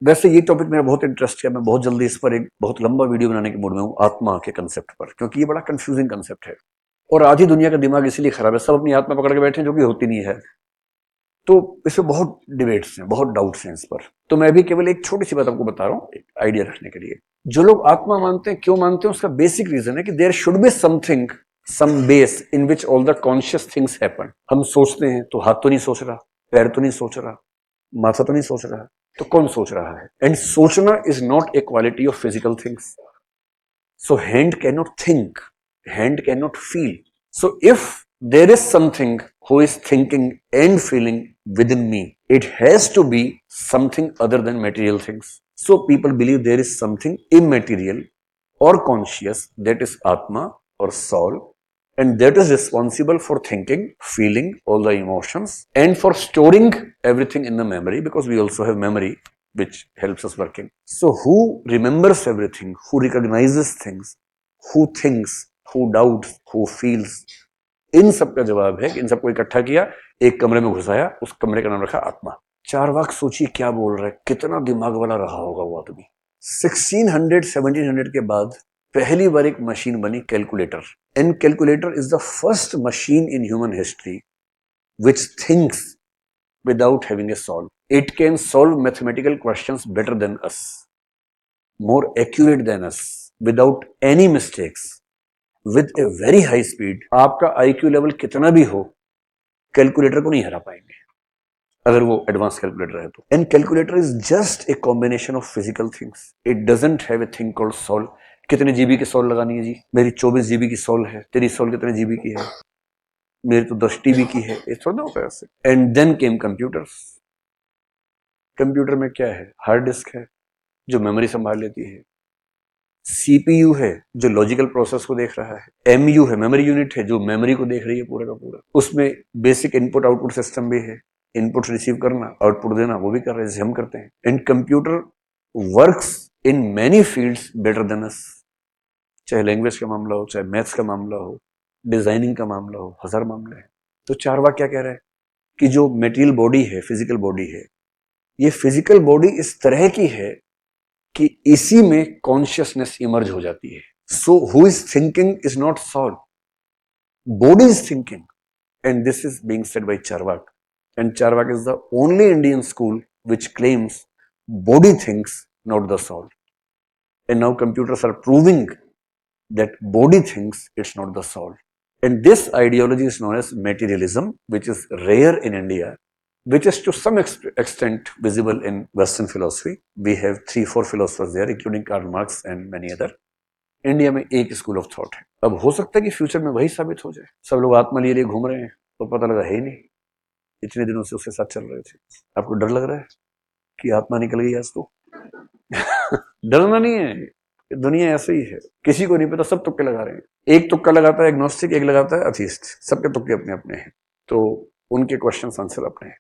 वैसे ये टॉपिक मेरा बहुत इंटरेस्ट है, मैं बहुत जल्दी इस पर एक बहुत लंबा वीडियो बनाने के मूड में हूँ, आत्मा के कंसेप्ट पर, क्योंकि ये बड़ा कंफ्यूजिंग कंसेप्ट है और आधी दुनिया का दिमाग इसीलिए खराब है, सब अपनी आत्मा पकड़ के बैठे हैं जो कि होती नहीं है। तो इसमें बहुत डिबेट्स हैं, बहुत डाउट्स हैं इस पर। तो मैं भी केवल एक छोटी सी बात आपको बता रहा हूँ, एक आइडिया रखने के लिए। जो लोग आत्मा मानते हैं, क्यों मानते हैं, उसका बेसिक रीजन है कि there should be something, some base in which all the conscious things happen. हम सोचते हैं तो हाथ तो नहीं सोच रहा, पैर तो नहीं सोच रहा, माथा तो नहीं सोच रहा, तो कौन सोच रहा है? एंड सोचना is not a quality of physical things. So hand cannot think, hand cannot feel. So if there is something who is thinking and feeling within me, it has to be something other than material things. So people believe there is something immaterial or conscious, that is Atma or soul, and that is responsible for thinking, feeling all the emotions, and for storing everything in the memory, because we also have memory which helps us working. So who remembers everything, who recognizes things, who thinks, who doubts, who feels, इन सब का जवाब है कि इन सबको इकट्ठा किया, एक कमरे में घुसाया, उस कमरे का नाम रखा आत्मा। चार्वाक सोचिए क्या बोल रहा है, कितना दिमाग वाला रहा होगा वो आदमी। 1600 1700 के बाद पहली बार एक मशीन बनी, calculator. And calculator is the first machine in human history which thinks without having a solve. It can solve mathematical questions better than us, more accurate than us, without any mistakes, with a very high speed. आपका IQ level कितना भी हो, calculator को नहीं हरा पाएंगे अगर वो एडवांस कैलकुलेटर है तो। And calculator is just a combination of physical things, it doesn't have a thing called soul. कितने जीबी की सोल लगानी है जी? मेरी 24 जीबी की सोल है, तेरी सोल कितने जीबी की है? मेरी तो 10 टीबी की है, ये थोड़ा होता है ऐसे। And then came computers. Computer में क्या है? हार्ड डिस्क है जो मेमोरी संभाल लेती है, सीपीयू है जो लॉजिकल प्रोसेस को देख रहा है, एमयू है मेमोरी यूनिट है जो मेमोरी को देख रही है पूरा का पूरा। उसमें बेसिक इनपुट आउटपुट सिस्टम भी है, इनपुट रिसीव करना, आउटपुट देना, वो भी कर रहे हैं जैसे हम करते हैं। And computer works in many fields better than us, चाहे लैंग्वेज का मामला हो, चाहे मैथ्स का मामला हो, डिजाइनिंग का मामला हो, हजार मामले हैं। तो चार्वाक क्या कह रहा है कि जो मेटीरियल बॉडी है, फिजिकल बॉडी है, ये फिजिकल बॉडी इस तरह की है कि इसी में कॉन्शियसनेस इमर्ज हो जाती है। So who is thinking is not soul, body is thinking, and this is being said by Charvak. And Charvak is the only Indian school which claims body thinks, not the soul. And now computers are proving that body thinks, it's not the soul. And this ideology is known as materialism, which is rare in India, which is to some extent visible in Western philosophy. We have 3-4 philosophers there, including Karl Marx and many other. India में एक school of thought है। अब हो सकता है कि future में वही साबित हो जाए। सब लोग आत्मा लिए घूम रहे हैं तो पता लगा है ही नहीं, इतने दिनों से उसके साथ चल रहे थे। आपको डर लग रहा है कि आत्मा निकल गई आज तो? डरना नहीं है, दुनिया ऐसे ही है, किसी को नहीं पता, सब तुक्के लगा रहे हैं। एक तुक्का लगाता है एग्नोस्टिक, एक लगाता है अथीस्ट, सबके तुक्के अपने अपने हैं। तो उनके क्वेश्चन आंसर अपने हैं।